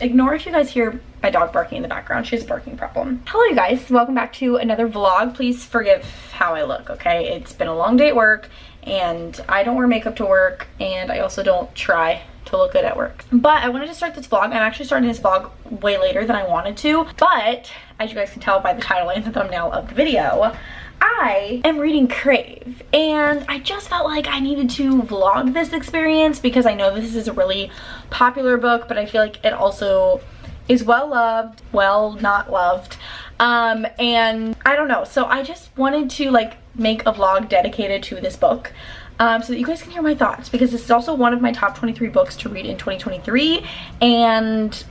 Ignore if you guys hear my dog barking in the background. She has a barking problem. Hello you guys, welcome back to another vlog. Please forgive how I look, okay? It's been a long day at work and I don't wear makeup to work and I also don't try to look good at work. But I wanted to start this vlog. I'm actually starting this vlog way later than I wanted to, but as you guys can tell by the title and the thumbnail of the video, I am reading Crave, and I just felt like I needed to vlog this experience because I know this is a really popular book, but I feel like it also is well loved, well not loved, and I don't know, so I just wanted to like make a vlog dedicated to this book so that you guys can hear my thoughts, because this is also one of my top 23 books to read in 2023, and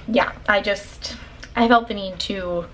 yeah, I felt the need to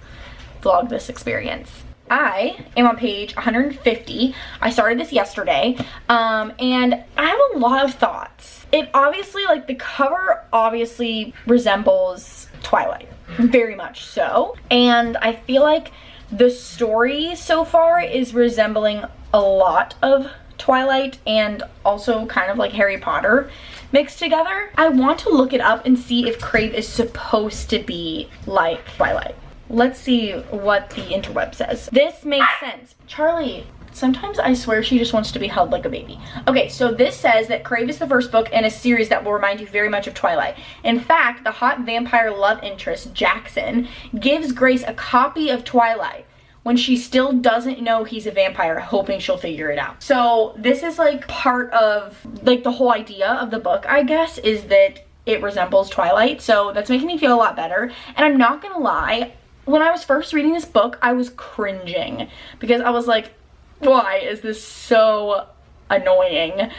vlog this experience. I am on page 150. I started this yesterday, and I have a lot of thoughts. It obviously, like, the cover obviously resembles Twilight, very much so, and I feel like the story so far is resembling a lot of Twilight and also kind of like Harry Potter mixed together. I want to look it up and see if Crave is supposed to be like Twilight. Let's see what the interweb says. This makes sense. Charlie, sometimes I swear she just wants to be held like a baby. Okay, so this says that Crave is the first book in a series that will remind you very much of Twilight. In fact, the hot vampire love interest, Jackson, gives Grace a copy of Twilight when she still doesn't know he's a vampire, hoping she'll figure it out. So this is like part of like the whole idea of the book, I guess, is that it resembles Twilight. So that's making me feel a lot better. And I'm not gonna lie, when I was first reading this book, I was cringing because I was like, why is this so annoying?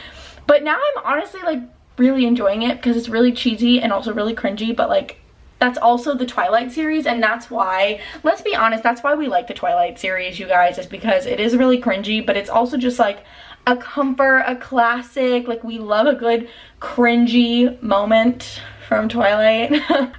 But now I'm honestly like really enjoying it because it's really cheesy and also really cringy, but like that's also the Twilight series, and that's why, let's be honest, that's why we like the Twilight series, you guys, is because it is really cringy, but it's also just like a comfort, a classic. Like, we love a good cringy moment from Twilight.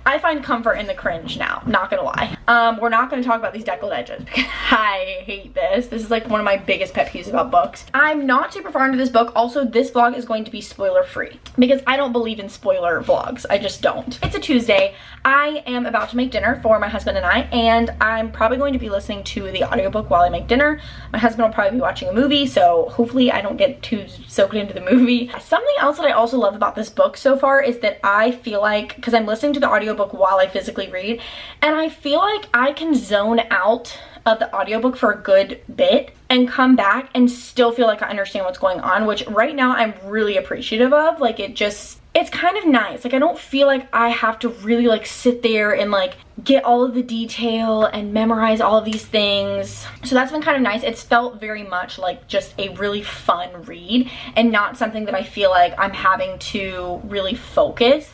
I find comfort in the cringe now, not gonna lie. We're not gonna talk about these deckled edges because I hate this. This is like one of my biggest pet peeves about books. I'm not super far into this book. Also, this vlog is going to be spoiler free because I don't believe in spoiler vlogs. I just don't. It's a Tuesday. I am about to make dinner for my husband and I, and I'm probably going to be listening to the audiobook while I make dinner. My husband will probably be watching a movie, so hopefully I don't get too soaked into the movie. Something else that I also love about this book so far is that I feel like, because I'm listening to the audiobook while I physically read, and I feel like I can zone out of the audiobook for a good bit and come back and still feel like I understand what's going on, which right now I'm really appreciative of. Like, it's kind of nice. Like, I don't feel like I have to really like sit there and like get all of the detail and memorize all of these things. So that's been kind of nice. It's felt very much like just a really fun read and not something that I feel like I'm having to really focus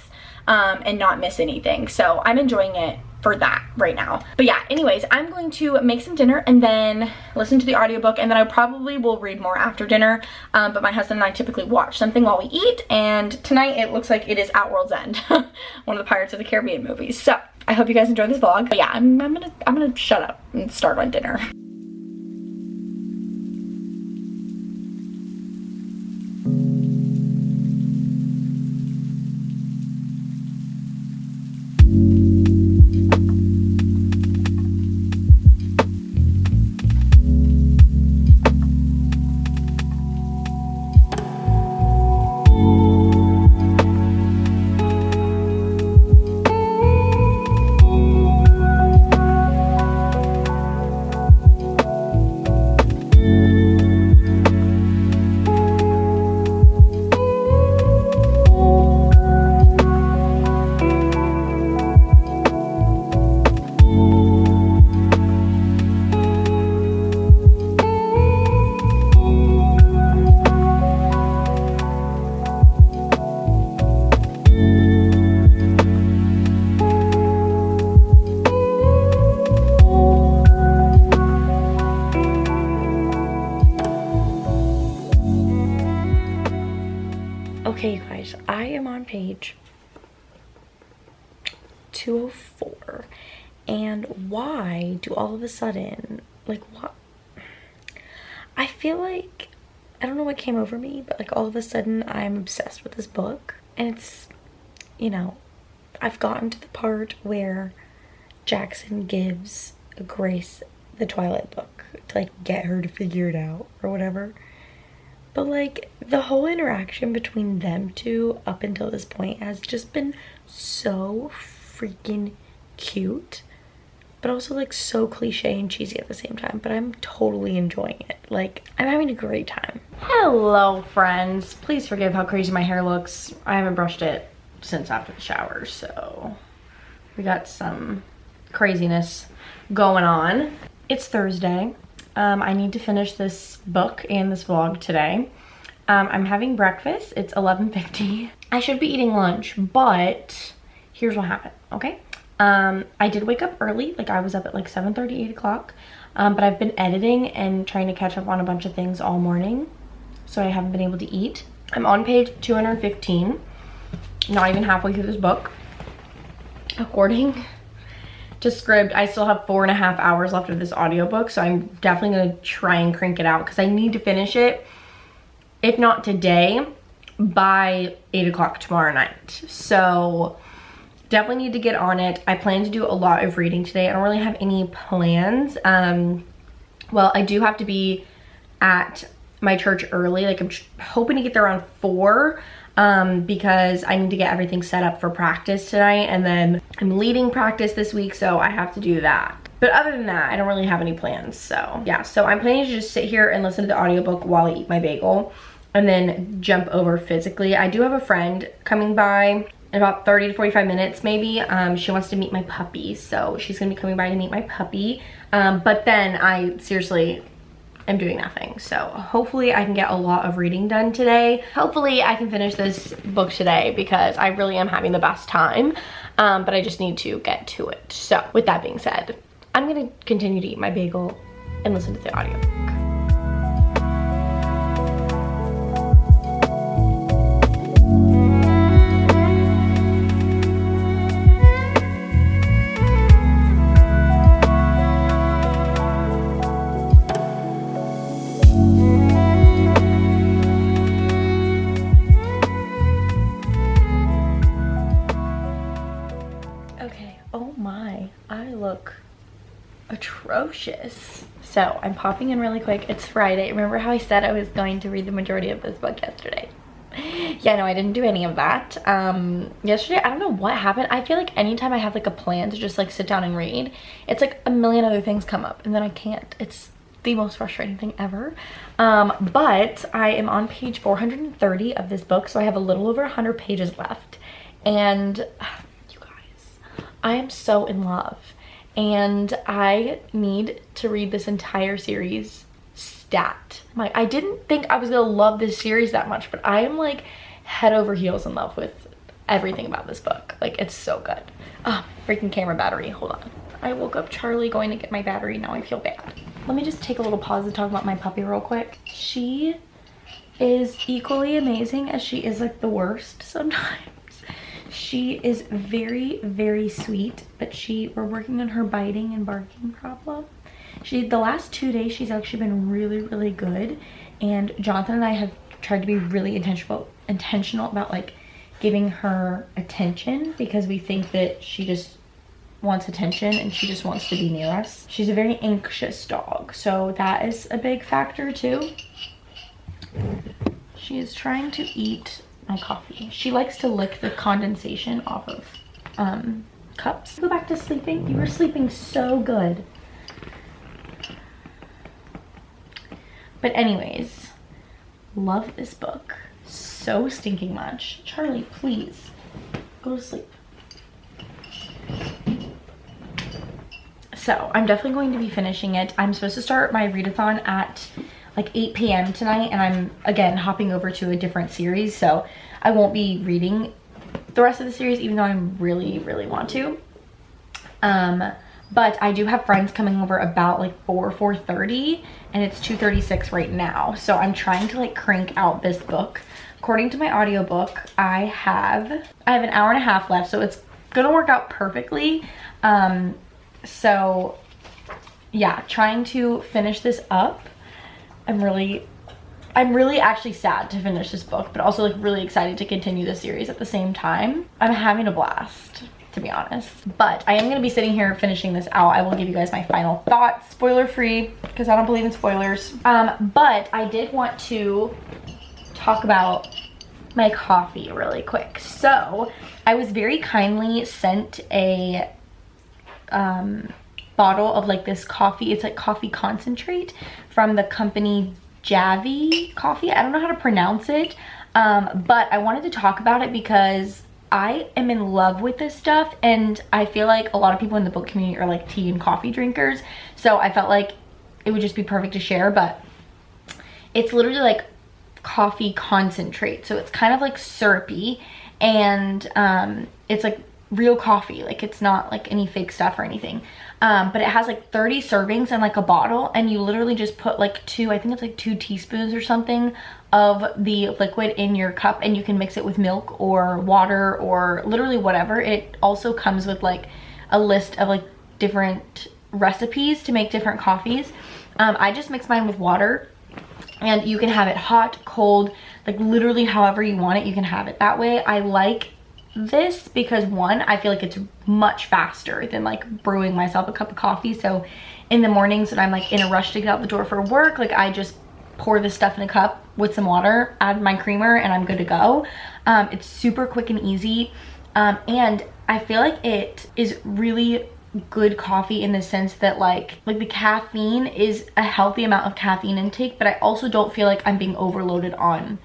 and not miss anything. So I'm enjoying it for that right now. But yeah, anyways, I'm going to make some dinner and then listen to the audiobook, and then I probably will read more after dinner. But my husband and I typically watch something while we eat, and tonight it looks like it is At World's End, one of the Pirates of the Caribbean movies. So I hope you guys enjoy this vlog. But yeah, I'm gonna shut up and start on dinner. Okay, you guys, I am on page 204, and why do all of a sudden, like, what? I feel like, I don't know what came over me, but like all of a sudden I'm obsessed with this book, and it's, you know, I've gotten to the part where Jackson gives Grace the Twilight book to like get her to figure it out or whatever. But like the whole interaction between them two up until this point has just been so freaking cute, but also like so cliche and cheesy at the same time. But I'm totally enjoying it. Like, I'm having a great time. Hello friends, please forgive how crazy my hair looks. I haven't brushed it since after the shower, so we got some craziness going on. It's Thursday. I need to finish this book and this vlog today. I'm having breakfast. It's 11:50. I should be eating lunch, but here's what happened, okay? I did wake up early. Like, I was up at like 7:30, 8 o'clock. But I've been editing and trying to catch up on a bunch of things all morning, so I haven't been able to eat. I'm on page 215, not even halfway through this book. According to Scribd, I still have 4.5 hours left of this audiobook, so I'm definitely gonna try and crank it out because I need to finish it, if not today, by 8 o'clock tomorrow night. So definitely need to get on it. I plan to do a lot of reading today. I don't really have any plans. Well, I do have to be at my church early. Like, I'm hoping to get there around 4. Because I need to get everything set up for practice tonight, and then I'm leading practice this week, so I have to do that. But other than that, I don't really have any plans. So yeah, so I'm planning to just sit here and listen to the audiobook while I eat my bagel and then jump over physically. I do have a friend coming by in about 30 to 45 minutes maybe. She wants to meet my puppy, so she's gonna be coming by to meet my puppy. But then I seriously I'm doing nothing, so hopefully I can get a lot of reading done today. Hopefully I can finish this book today because I really am having the best time, but I just need to get to it. So with that being said, I'm gonna continue to eat my bagel and listen to the audiobook. Atrocious. So I'm popping in really quick. It's Friday. Remember how I said I was going to read the majority of this book yesterday? Yeah, no, I didn't do any of that. Yesterday, I don't know what happened. I feel like anytime I have like a plan to just like sit down and read, it's like a million other things come up and then I can't. It's the most frustrating thing ever. But I am on page 430 of this book, so I have a little over 100 pages left. And you guys, I am so in love. And I need to read this entire series stat. I didn't think I was gonna love this series that much, but I am like head over heels in love with everything about this book. Like, it's so good. Oh, freaking camera battery, hold on. I woke up Charlie going to get my battery, now I feel bad. Let me just take a little pause to talk about my puppy real quick. She is equally amazing as she is like the worst sometimes. She is very, very sweet, but we're working on her biting and barking problem. The last 2 days, she's actually been really, really good. And Jonathan and I have tried to be really intentional about like giving her attention, because we think that she just wants attention and she just wants to be near us. She's a very anxious dog, so that is a big factor too. She is trying to eat my coffee. She likes to lick the condensation off of cups. Go back to sleeping. You were sleeping so good. But anyways, love this book so stinking much. Charlie, please go to sleep. So I'm definitely going to be finishing it. I'm supposed to start my readathon at like 8 p.m. tonight, and I'm again hopping over to a different series, so I won't be reading the rest of the series, even though I really, really want to. But I do have friends coming over about like 4:30, and it's 2:36 right now, so I'm trying to like crank out this book. According to my audiobook, I have an hour and a half left, so it's gonna work out perfectly. So yeah, trying to finish this up. I'm really actually sad to finish this book, but also like really excited to continue the series at the same time. I'm having a blast, to be honest. But I am going to be sitting here finishing this out. I will give you guys my final thoughts, spoiler free, because I don't believe in spoilers. But I did want to talk about my coffee really quick. So I was very kindly sent a bottle of like this coffee. It's like coffee concentrate from the company Javi Coffee. I don't know how to pronounce it, but I wanted to talk about it because I am in love with this stuff, and I feel like a lot of people in the book community are like tea and coffee drinkers, so I felt like it would just be perfect to share. But it's literally like coffee concentrate, so it's kind of like syrupy, and it's like real coffee, like it's not like any fake stuff or anything. But it has like 30 servings in like a bottle, and you literally just put like I think it's like 2 teaspoons or something of the liquid in your cup, and you can mix it with milk or water or literally whatever. It also comes with like a list of like different recipes to make different coffees. I just mix mine with water, and you can have it hot, cold, like literally however you want it, you can have it that way. I like this because one, I feel like it's much faster than like brewing myself a cup of coffee. So in the mornings when I'm like in a rush to get out the door for work, like I just pour this stuff in a cup with some water, add my creamer, and I'm good to go. It's super quick and easy, and I feel like it is really good coffee in the sense that like the caffeine is a healthy amount of caffeine intake, but I also don't feel like I'm being overloaded on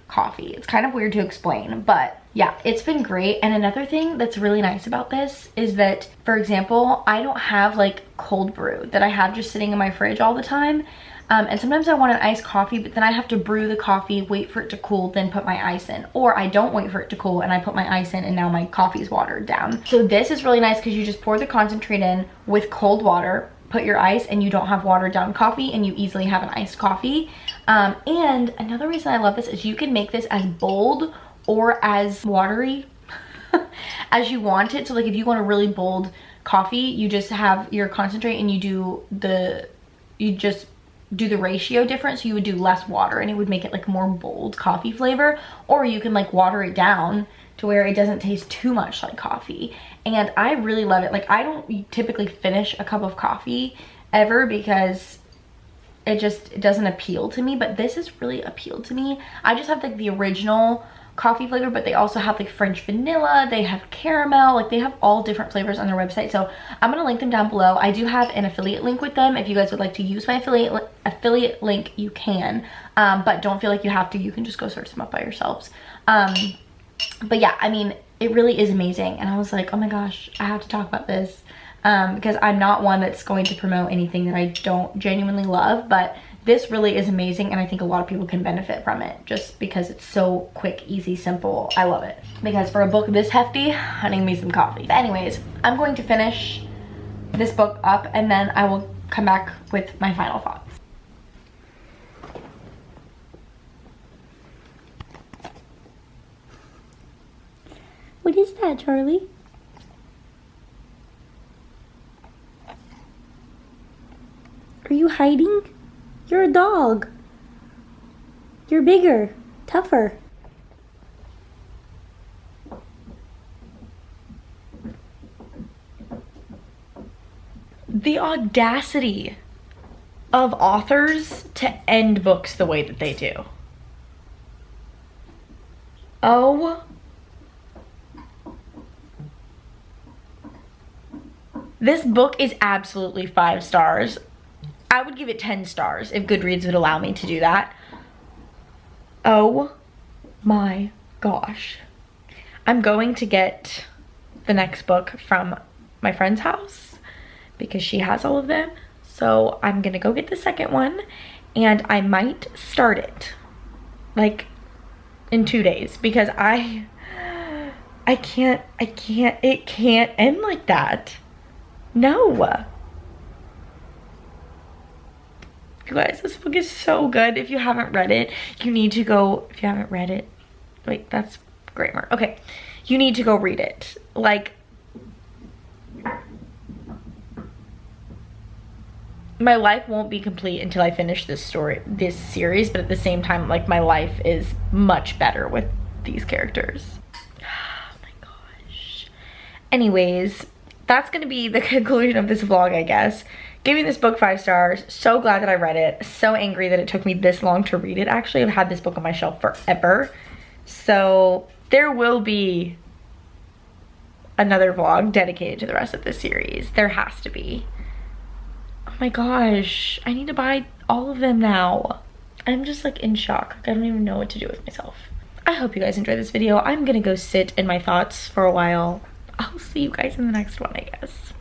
coffee. It's kind of weird to explain, but yeah, it's been great. And another thing that's really nice about this is that, for example, I don't have like cold brew that I have just sitting in my fridge all the time. And sometimes I want an iced coffee, but then I have to brew the coffee, wait for it to cool, then put my ice in. Or I don't wait for it to cool and I put my ice in, and now my coffee is watered down. So this is really nice because you just pour the concentrate in with cold water, put your ice, and you don't have watered down coffee, and you easily have an iced coffee. And another reason I love this is you can make this as bold or as watery as you want it. So like if you want a really bold coffee, you just have your concentrate and you just do the ratio different, so you would do less water and it would make it like more bold coffee flavor. Or you can like water it down to where it doesn't taste too much like coffee. And I really love it. Like I don't typically finish a cup of coffee ever because it doesn't appeal to me, but this has really appealed to me. I just have like the original coffee flavor, but they also have like French vanilla, they have caramel, like they have all different flavors on their website. So I'm gonna link them down below. I do have an affiliate link with them. If you guys would like to use my affiliate link, you can, but don't feel like you have to. You can just go search them up by yourselves. But yeah, I mean, it really is amazing. And I was like, oh my gosh, I have to talk about this, because I'm not one that's going to promote anything that I don't genuinely love, but this really is amazing, and I think a lot of people can benefit from it just because it's so quick, easy, simple. I love it. Because for a book this hefty, I need me some coffee. But anyways, I'm going to finish this book up, and then I will come back with my final thoughts. What is that, Charlie? Are you hiding? You're a dog. You're bigger, tougher. The audacity of authors to end books the way that they do. Oh. This book is absolutely 5 stars. I would give it 10 stars if Goodreads would allow me to do that. Oh my gosh. I'm going to get the next book from my friend's house because she has all of them. So I'm gonna go get the second one, and I might start it like in 2 days because it can't end like that. No. You guys, this book is so good. If you haven't read it, you need to go, if you haven't read it, wait, that's grammar. Okay, you need to go read it. Like, my life won't be complete until I finish this series, but at the same time, like, my life is much better with these characters. Oh my gosh. Anyways, that's gonna be the conclusion of this vlog, I guess. Giving this book 5 stars. So glad that I read it. So angry that it took me this long to read it. Actually, I've had this book on my shelf forever. So there will be another vlog dedicated to the rest of this series. There has to be. Oh my gosh, I need to buy all of them now. I'm just like in shock. I don't even know what to do with myself. I hope you guys enjoyed this video. I'm gonna go sit in my thoughts for a while. I'll see you guys in the next one, I guess.